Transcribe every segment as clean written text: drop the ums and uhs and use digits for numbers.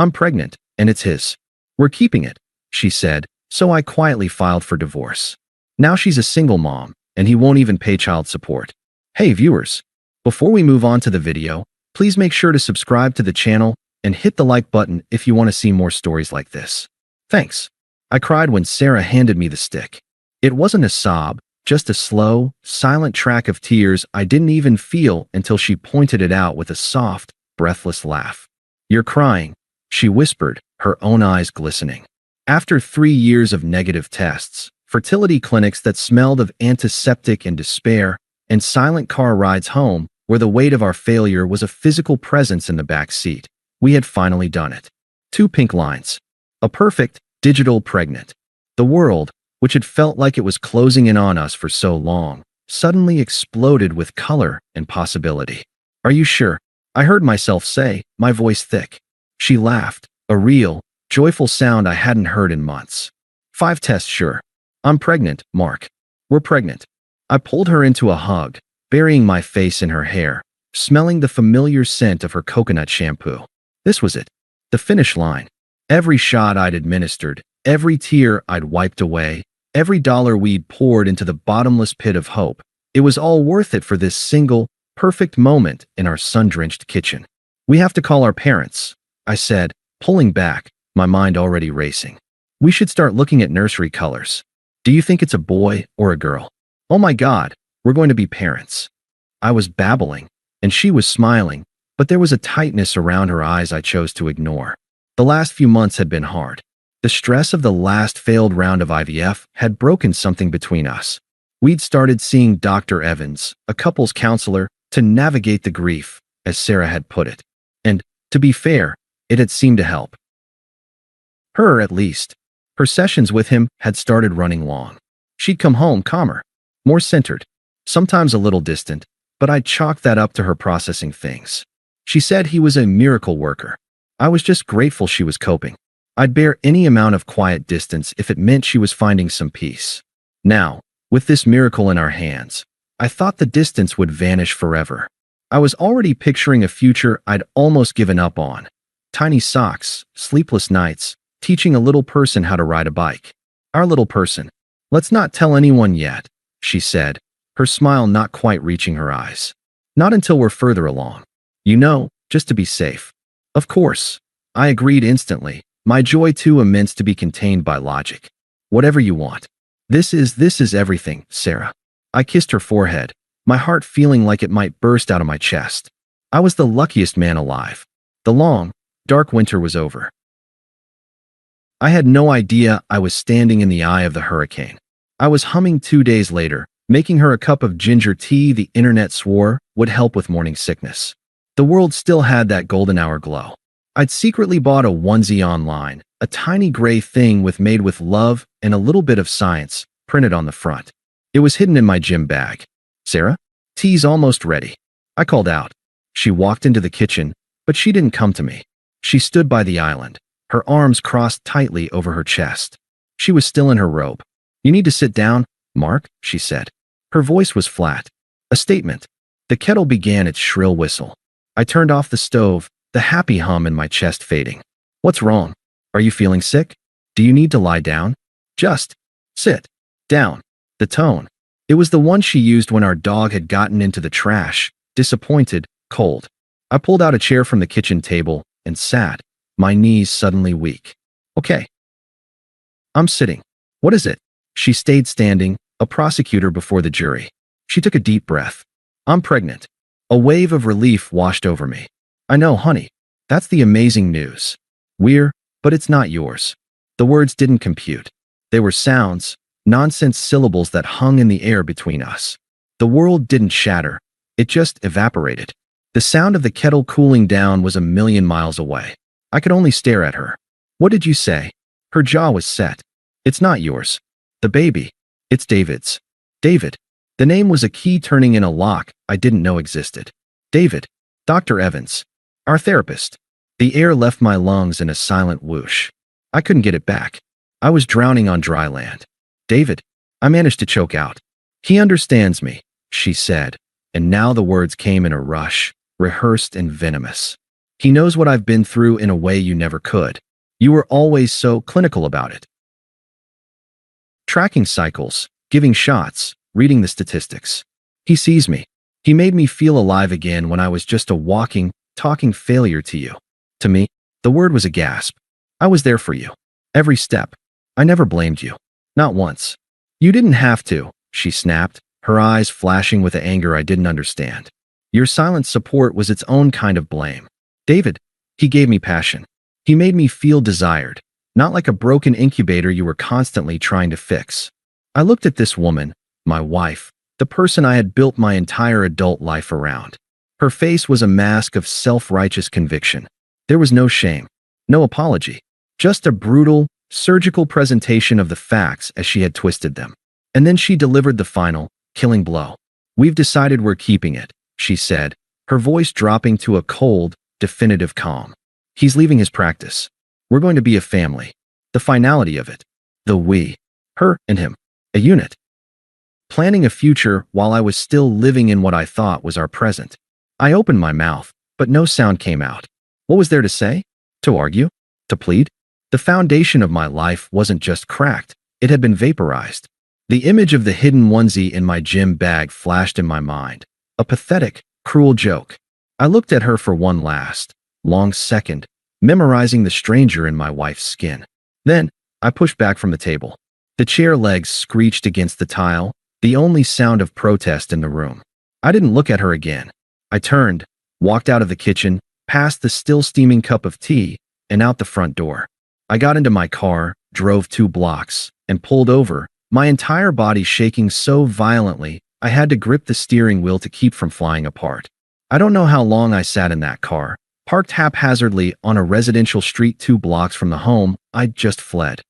I'm pregnant, and it's his. We're keeping it, she said, so I quietly filed for divorce. Now she's a single mom, and he won't even pay child support. Hey viewers, before we move on to the video, please make sure to subscribe to the channel and hit the like button if you want to see more stories like this. Thanks. I cried when Sarah handed me the stick. It wasn't a sob, just a slow, silent track of tears I didn't even feel until she pointed it out with a soft, breathless laugh. You're crying, she whispered, her own eyes glistening. After 3 years of negative tests, fertility clinics that smelled of antiseptic and despair, and silent car rides home where the weight of our failure was a physical presence in the back seat, we had finally done it. 2 pink lines. A perfect, digital pregnant. The world, which had felt like it was closing in on us for so long, suddenly exploded with color and possibility. Are you sure? I heard myself say, my voice thick. She laughed, a real, joyful sound I hadn't heard in months. 5 tests sure. I'm pregnant, Mark. We're pregnant. I pulled her into a hug, burying my face in her hair, smelling the familiar scent of her coconut shampoo. This was it. The finish line. Every shot I'd administered, every tear I'd wiped away, every dollar we'd poured into the bottomless pit of hope, it was all worth it for this single, perfect moment in our sun-drenched kitchen. We have to call our parents, I said, pulling back, my mind already racing. We should start looking at nursery colors. Do you think it's a boy or a girl? Oh my God, we're going to be parents. I was babbling, and she was smiling, but there was a tightness around her eyes I chose to ignore. The last few months had been hard. The stress of the last failed round of IVF had broken something between us. We'd started seeing Dr. Evans, a couples counselor, to navigate the grief, as Sarah had put it. And, to be fair, it had seemed to help. Her, at least. Her sessions with him had started running long. She'd come home calmer, more centered, sometimes a little distant, but I'd chalk that up to her processing things. She said he was a miracle worker. I was just grateful she was coping. I'd bear any amount of quiet distance if it meant she was finding some peace. Now, with this miracle in our hands, I thought the distance would vanish forever. I was already picturing a future I'd almost given up on. Tiny socks, sleepless nights, teaching a little person how to ride a bike. Our little person. Let's not tell anyone yet, she said, her smile not quite reaching her eyes. Not until we're further along. You know, just to be safe. Of course. I agreed instantly, my joy too immense to be contained by logic. Whatever you want. This is everything, Sarah. I kissed her forehead, my heart feeling like it might burst out of my chest. I was the luckiest man alive. The long, dark winter was over. I had no idea I was standing in the eye of the hurricane. I was humming 2 days later, making her a cup of ginger tea the internet swore would help with morning sickness. The world still had that golden hour glow. I'd secretly bought a onesie online, a tiny gray thing made with love and a little bit of science, printed on the front. It was hidden in my gym bag. Sarah? Tea's almost ready. I called out. She walked into the kitchen, but she didn't come to me. She stood by the island, her arms crossed tightly over her chest. She was still in her robe. You need to sit down, Mark, she said. Her voice was flat. A statement. The kettle began its shrill whistle. I turned off the stove, the happy hum in my chest fading. What's wrong? Are you feeling sick? Do you need to lie down? Just sit down. The tone. It was the one she used when our dog had gotten into the trash, disappointed, cold. I pulled out a chair from the kitchen table and sat, my knees suddenly weak. Okay. I'm sitting. What is it? She stayed standing, a prosecutor before the jury. She took a deep breath. I'm pregnant. A wave of relief washed over me. I know, honey. That's the amazing news. But it's not yours. The words didn't compute. They were sounds, nonsense syllables that hung in the air between us. The world didn't shatter. It just evaporated. The sound of the kettle cooling down was a million miles away. I could only stare at her. What did you say? Her jaw was set. It's not yours. The baby. It's David's. David. The name was a key turning in a lock I didn't know existed. David. Dr. Evans. Our therapist. The air left my lungs in a silent whoosh. I couldn't get it back. I was drowning on dry land. David. I managed to choke out. He understands me, she said, and now the words came in a rush, rehearsed and venomous. He knows what I've been through in a way you never could. You were always so clinical about it. Tracking cycles, giving shots, reading the statistics. He sees me. He made me feel alive again when I was just a walking, talking failure to you. To me, the word was a gasp. I was there for you. Every step. I never blamed you. Not once. You didn't have to, she snapped, her eyes flashing with anger I didn't understand. Your silent support was its own kind of blame. David, he gave me passion. He made me feel desired, not like a broken incubator you were constantly trying to fix. I looked at this woman, my wife, the person I had built my entire adult life around. Her face was a mask of self-righteous conviction. There was no shame, no apology, just a brutal, surgical presentation of the facts as she had twisted them. And then she delivered the final, killing blow. We've decided we're keeping it, she said, her voice dropping to a cold, definitive calm. He's leaving his practice. We're going to be a family. The finality of it. The we. Her and him. A unit. Planning a future while I was still living in what I thought was our present. I opened my mouth, but no sound came out. What was there to say? To argue? To plead? The foundation of my life wasn't just cracked, it had been vaporized. The image of the hidden onesie in my gym bag flashed in my mind. A pathetic, cruel joke. I looked at her for one last, long second, memorizing the stranger in my wife's skin. Then, I pushed back from the table. The chair legs screeched against the tile, the only sound of protest in the room. I didn't look at her again. I turned, walked out of the kitchen, past the still steaming cup of tea, and out the front door. I got into my car, drove 2 blocks, and pulled over, my entire body shaking so violently I had to grip the steering wheel to keep from flying apart. I don't know how long I sat in that car, parked haphazardly on a residential street 2 blocks from the home I'd just fled.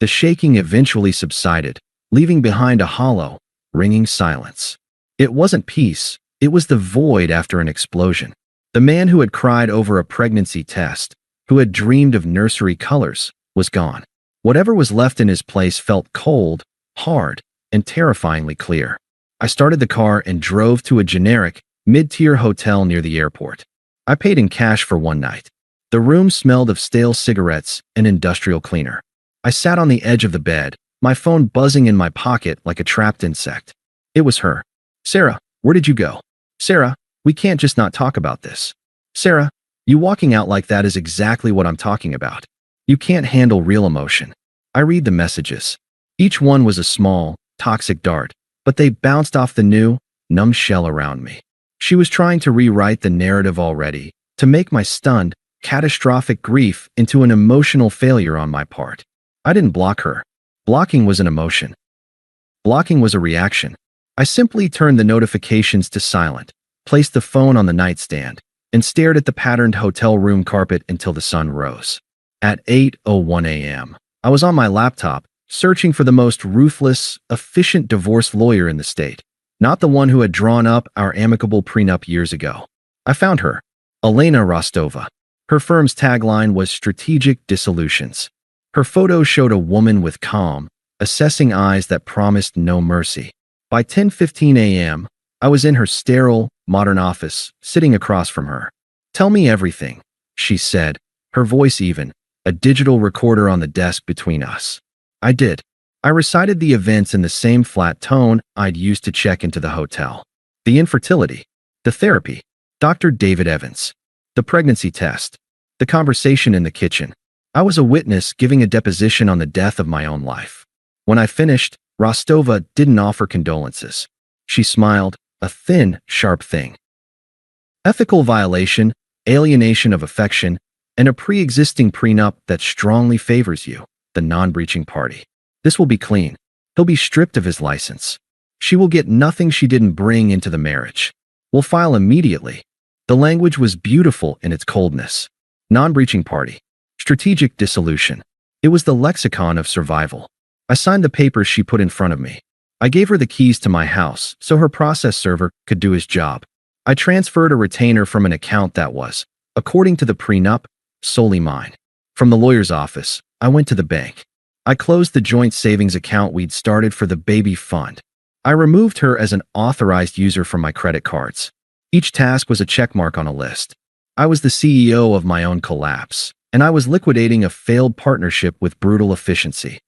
The shaking eventually subsided, leaving behind a hollow, ringing silence. It wasn't peace, it was the void after an explosion. The man who had cried over a pregnancy test, who had dreamed of nursery colors, was gone. Whatever was left in his place felt cold, hard, and terrifyingly clear. I started the car and drove to a generic, mid-tier hotel near the airport. I paid in cash for one night. The room smelled of stale cigarettes and industrial cleaner. I sat on the edge of the bed, my phone buzzing in my pocket like a trapped insect. It was her. Sarah, where did you go? Sarah, we can't just not talk about this. Sarah, you walking out like that is exactly what I'm talking about. You can't handle real emotion. I read the messages. Each one was a small, toxic dart, but they bounced off the new, numb shell around me. She was trying to rewrite the narrative already, to make my stunned, catastrophic grief into an emotional failure on my part. I didn't block her. Blocking was an emotion. Blocking was a reaction. I simply turned the notifications to silent, placed the phone on the nightstand, and stared at the patterned hotel room carpet until the sun rose. At 8:01 a.m., I was on my laptop, searching for the most ruthless, efficient divorce lawyer in the state, not the one who had drawn up our amicable prenup years ago. I found her, Elena Rostova. Her firm's tagline was Strategic Dissolutions. Her photo showed a woman with calm, assessing eyes that promised no mercy. By 10:15 a.m., I was in her sterile, modern office, sitting across from her. "Tell me everything," she said, her voice even, a digital recorder on the desk between us. I did. I recited the events in the same flat tone I'd used to check into the hotel. The infertility, the therapy, Dr. David Evans, the pregnancy test, the conversation in the kitchen. I was a witness giving a deposition on the death of my own life. When I finished, Rostova didn't offer condolences. She smiled, a thin, sharp thing. Ethical violation, alienation of affection, and a pre-existing prenup that strongly favors you, the non-breaching party. This will be clean. He'll be stripped of his license. She will get nothing she didn't bring into the marriage. We'll file immediately. The language was beautiful in its coldness. Non-breaching party. Strategic dissolution. It was the lexicon of survival. I signed the papers she put in front of me. I gave her the keys to my house so her process server could do his job. I transferred a retainer from an account that was, according to the prenup, solely mine. From the lawyer's office, I went to the bank. I closed the joint savings account we'd started for the baby fund. I removed her as an authorized user from my credit cards. Each task was a checkmark on a list. I was the CEO of my own collapse, and I was liquidating a failed partnership with brutal efficiency.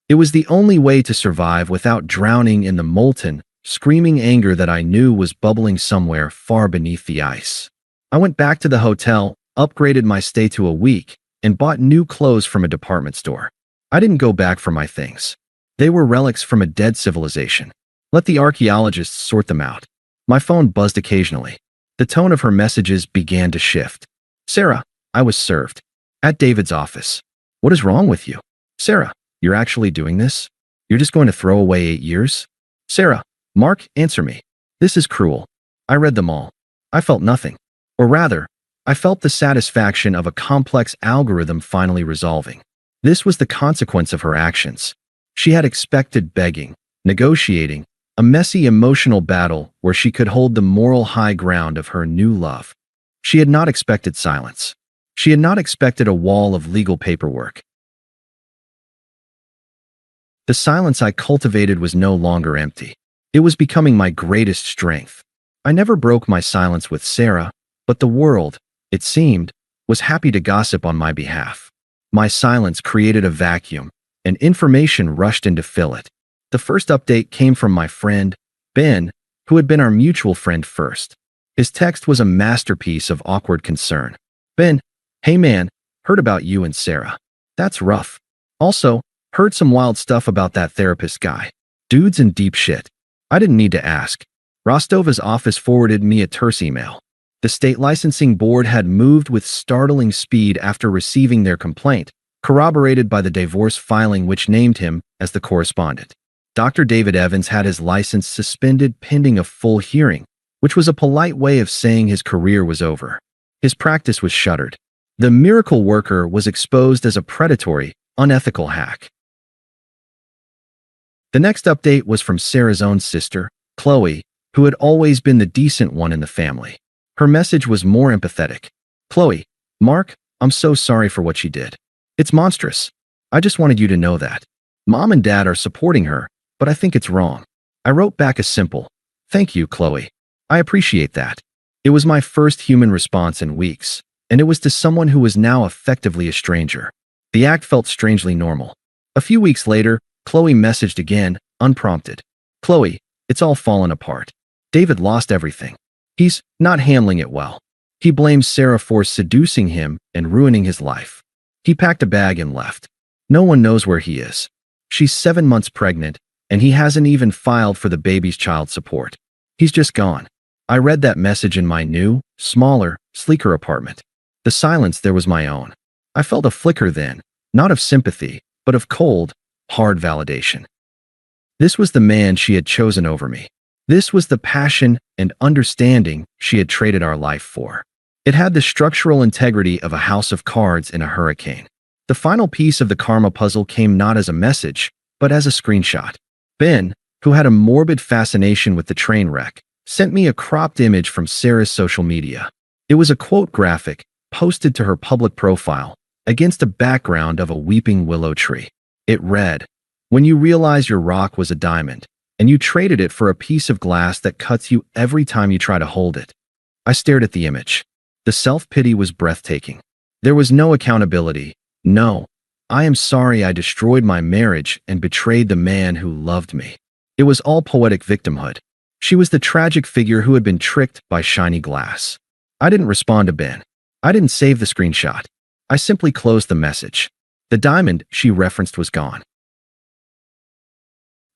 It was the only way to survive without drowning in the molten, screaming anger that I knew was bubbling somewhere far beneath the ice. I went back to the hotel, upgraded my stay to a week, and bought new clothes from a department store. I didn't go back for my things. They were relics from a dead civilization. Let the archaeologists sort them out. My phone buzzed occasionally. The tone of her messages began to shift. Sarah, I was served. At David's office. What is wrong with you? Sarah, you're actually doing this? You're just going to throw away 8 years? Sarah, Mark, answer me. This is cruel. I read them all. I felt nothing. Or rather, I felt the satisfaction of a complex algorithm finally resolving. This was the consequence of her actions. She had expected begging, negotiating, a messy emotional battle where she could hold the moral high ground of her new love. She had not expected silence. She had not expected a wall of legal paperwork. The silence I cultivated was no longer empty. It was becoming my greatest strength. I never broke my silence with Sarah, but the world, it seemed, was happy to gossip on my behalf. My silence created a vacuum, and information rushed in to fill it. The first update came from my friend, Ben, who had been our mutual friend first. His text was a masterpiece of awkward concern. Ben, hey man, heard about you and Sarah. That's rough. Also, heard some wild stuff about that therapist guy. Dude's in deep shit. I didn't need to ask. Rostova's office forwarded me a terse email. The state licensing board had moved with startling speed after receiving their complaint, corroborated by the divorce filing which named him as the correspondent. Dr. David Evans had his license suspended pending a full hearing, which was a polite way of saying his career was over. His practice was shuttered. The miracle worker was exposed as a predatory, unethical hack. The next update was from Sarah's own sister, Qley, who had always been the decent one in the family. Her message was more empathetic. Qley, Mark, I'm so sorry for what she did. It's monstrous. I just wanted you to know that. Mom and Dad are supporting her, but I think it's wrong. I wrote back a simple, thank you, Qley. I appreciate that. It was my first human response in weeks, and it was to someone who was now effectively a stranger. The act felt strangely normal. A few weeks later, Qley messaged again, unprompted. Qley, it's all fallen apart. David lost everything. He's not handling it well. He blames Sarah for seducing him and ruining his life. He packed a bag and left. No one knows where he is. She's 7 months pregnant, and he hasn't even filed for the baby's child support. He's just gone. I read that message in my new, smaller, sleeker apartment. The silence there was my own. I felt a flicker then, not of sympathy, but of cold, hard validation. This was the man she had chosen over me. This was the passion and understanding she had traded our life for. It had the structural integrity of a house of cards in a hurricane. The final piece of the karma puzzle came not as a message, but as a screenshot. Ben, who had a morbid fascination with the train wreck, sent me a cropped image from Sarah's social media. It was a quote graphic, posted to her public profile, against a background of a weeping willow tree. It read, "When you realize your rock was a diamond, and you traded it for a piece of glass that cuts you every time you try to hold it." I stared at the image. The self-pity was breathtaking. There was no accountability. No, I am sorry I destroyed my marriage and betrayed the man who loved me. It was all poetic victimhood. She was the tragic figure who had been tricked by shiny glass. I didn't respond to Ben. I didn't save the screenshot. I simply closed the message. The diamond she referenced was gone.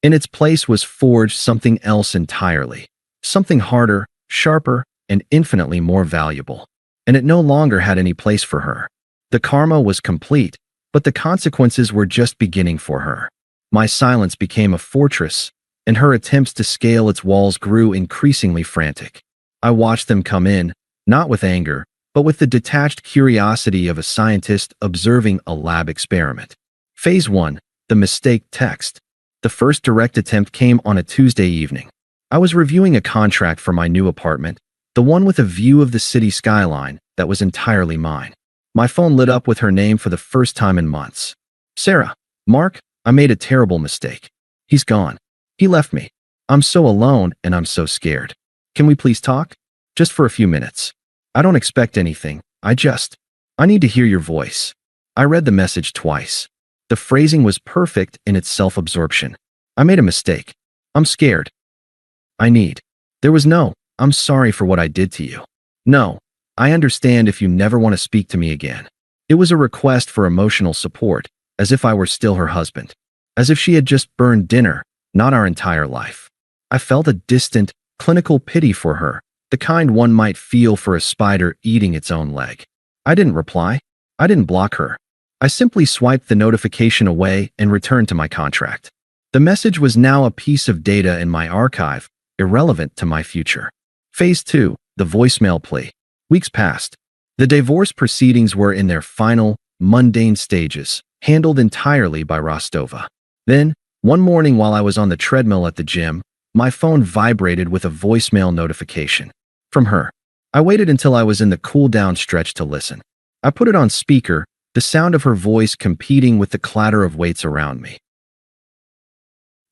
In its place was forged something else entirely. Something harder, sharper, and infinitely more valuable. And it no longer had any place for her. The karma was complete, but the consequences were just beginning for her. My silence became a fortress, and her attempts to scale its walls grew increasingly frantic. I watched them come in, not with anger, but with the detached curiosity of a scientist observing a lab experiment. Phase 1, the mistake text. The first direct attempt came on a Tuesday evening. I was reviewing a contract for my new apartment, the one with a view of the city skyline that was entirely mine. My phone lit up with her name for the first time in months. Sarah, Mark, I made a terrible mistake. He's gone. He left me. I'm so alone and I'm so scared. Can we please talk? Just for a few minutes. I don't expect anything. I need to hear your voice. I read the message twice. The phrasing was perfect in its self-absorption. I made a mistake. I'm scared. I need. There was no, I'm sorry for what I did to you. No, I understand if you never want to speak to me again. It was a request for emotional support, as if I were still her husband. As if she had just burned dinner, not our entire life. I felt a distant, clinical pity for her, the kind one might feel for a spider eating its own leg. I didn't reply. I didn't block her. I simply swiped the notification away and returned to my contract. The message was now a piece of data in my archive, irrelevant to my future. Phase 2, the voicemail plea. Weeks passed. The divorce proceedings were in their final, mundane stages, handled entirely by Rostova. Then, one morning while I was on the treadmill at the gym, my phone vibrated with a voicemail notification. From her. I waited until I was in the cool-down stretch to listen. I put it on speaker, the sound of her voice competing with the clatter of weights around me.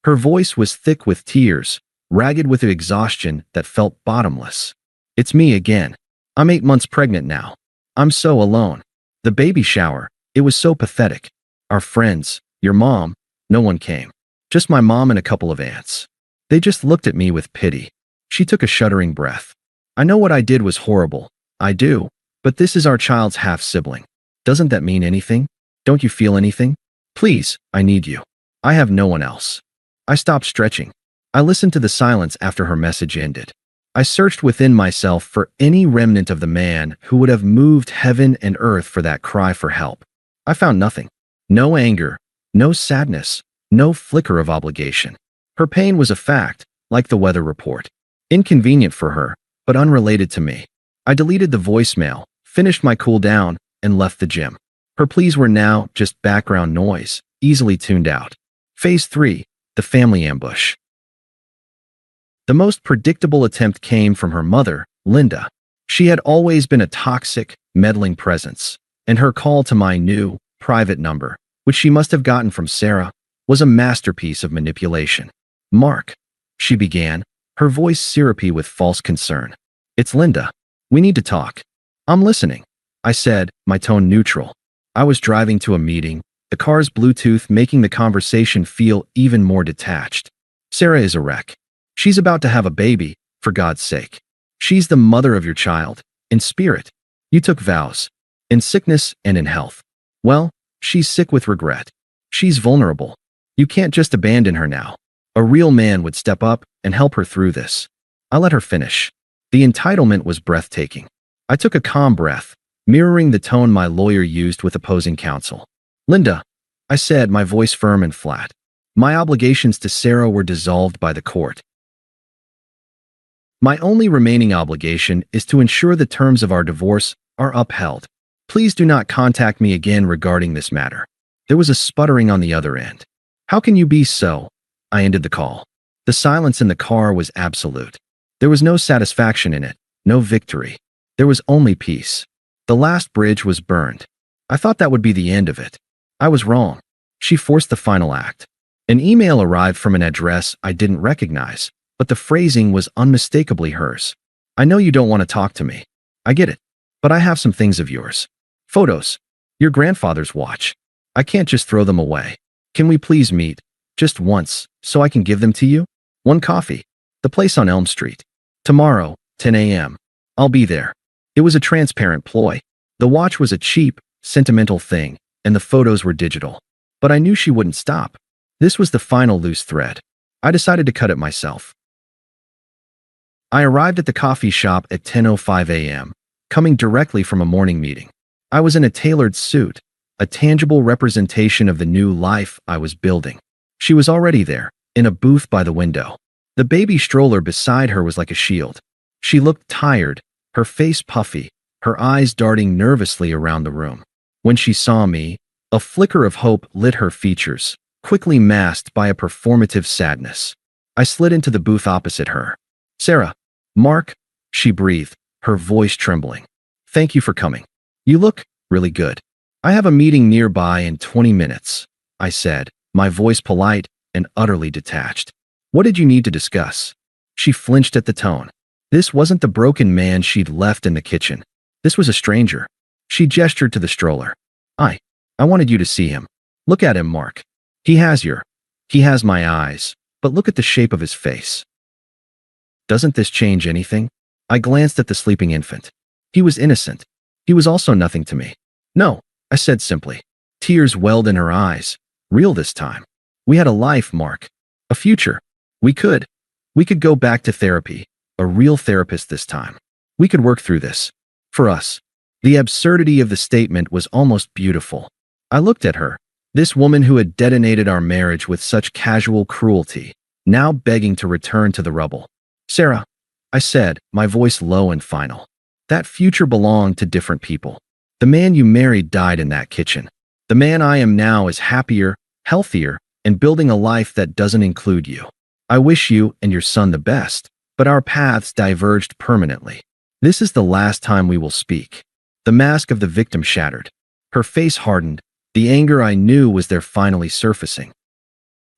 Her voice was thick with tears, ragged with exhaustion that felt bottomless. It's me again. I'm 8 months pregnant now. I'm so alone. The baby shower, it was so pathetic. Our friends, your mom, no one came. Just my mom and a couple of aunts. They just looked at me with pity. She took a shuddering breath. I know what I did was horrible. I do. But this is our child's half-sibling. Doesn't that mean anything? Don't you feel anything? Please, I need you. I have no one else. I stopped stretching. I listened to the silence after her message ended. I searched within myself for any remnant of the man who would have moved heaven and earth for that cry for help. I found nothing. No anger, no sadness, no flicker of obligation. Her pain was a fact, like the weather report. Inconvenient for her, but unrelated to me. I deleted the voicemail, finished my cool down, and left the gym. Her pleas were now just background noise, easily tuned out. Phase 3, the family ambush. The most predictable attempt came from her mother, Linda. She had always been a toxic, meddling presence, and her call to my new, private number, which she must have gotten from Sarah, was a masterpiece of manipulation. Mark, she began, her voice syrupy with false concern. It's Linda. We need to talk. I'm listening, I said, my tone neutral. I was driving to a meeting, the car's Bluetooth making the conversation feel even more detached. Sarah is a wreck. She's about to have a baby, for God's sake. She's the mother of your child, in spirit. You took vows, in sickness and in health. Well, she's sick with regret. She's vulnerable. You can't just abandon her now. A real man would step up and help her through this. I let her finish. The entitlement was breathtaking. I took a calm breath, mirroring the tone my lawyer used with opposing counsel. Linda, I said, my voice firm and flat. My obligations to Sarah were dissolved by the court. My only remaining obligation is to ensure the terms of our divorce are upheld. Please do not contact me again regarding this matter. There was a sputtering on the other end. How can you be so? I ended the call. The silence in the car was absolute. There was no satisfaction in it, no victory. There was only peace. The last bridge was burned. I thought that would be the end of it. I was wrong. She forced the final act. An email arrived from an address I didn't recognize, but the phrasing was unmistakably hers. I know you don't want to talk to me. I get it. But I have some things of yours. Photos. Your grandfather's watch. I can't just throw them away. Can we please meet? Just once, so I can give them to you? One coffee. The place on Elm Street. Tomorrow, 10 a.m. I'll be there. It was a transparent ploy. The watch was a cheap, sentimental thing, and the photos were digital. But I knew she wouldn't stop. This was the final loose thread. I decided to cut it myself. I arrived at the coffee shop at 10:05 a.m., coming directly from a morning meeting. I was in a tailored suit, a tangible representation of the new life I was building. She was already there, in a booth by the window. The baby stroller beside her was like a shield. She looked tired, her face puffy, her eyes darting nervously around the room. When she saw me, a flicker of hope lit her features, quickly masked by a performative sadness. I slid into the booth opposite her. Sarah. Mark, she breathed, her voice trembling. Thank you for coming. You look really good. I have a meeting nearby in 20 minutes, I said, my voice polite and utterly detached. What did you need to discuss? She flinched at the tone. This wasn't the broken man she'd left in the kitchen. This was a stranger. She gestured to the stroller. I wanted you to see him. Look at him, Mark. He has my eyes, but look at the shape of his face. Doesn't this change anything? I glanced at the sleeping infant. He was innocent. He was also nothing to me. No, I said simply. Tears welled in her eyes. Real this time. We had a life, Mark. A future. We could go back to therapy. A real therapist this time. We could work through this. For us. The absurdity of the statement was almost beautiful. I looked at her. This woman who had detonated our marriage with such casual cruelty, now begging to return to the rubble. Sarah, I said, my voice low and final. That future belonged to different people. The man you married died in that kitchen. The man I am now is happier, healthier, and building a life that doesn't include you. I wish you and your son the best, but our paths diverged permanently. This is the last time we will speak. The mask of the victim shattered. Her face hardened. The anger I knew was there finally surfacing.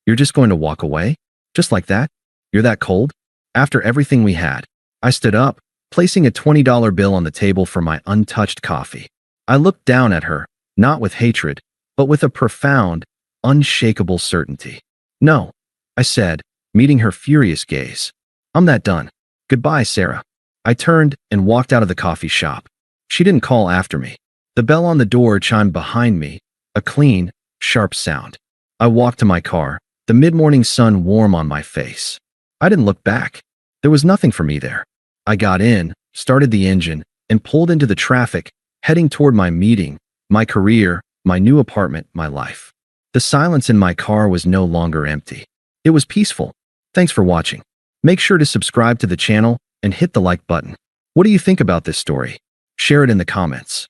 You're just going to walk away? Just like that? You're that cold? After everything we had. I stood up, placing a $20 bill on the table for my untouched coffee. I looked down at her, not with hatred, but with a profound, unshakable certainty. No, I said, meeting her furious gaze. I'm that done. Goodbye, Sarah. I turned and walked out of the coffee shop. She didn't call after me. The bell on the door chimed behind me, a clean, sharp sound. I walked to my car, the mid-morning sun warm on my face. I didn't look back. There was nothing for me there. I got in, started the engine, and pulled into the traffic, heading toward my meeting, my career, my new apartment, my life. The silence in my car was no longer empty. It was peaceful. Thanks for watching. Make sure to subscribe to the channel and hit the like button. What do you think about this story? Share it in the comments.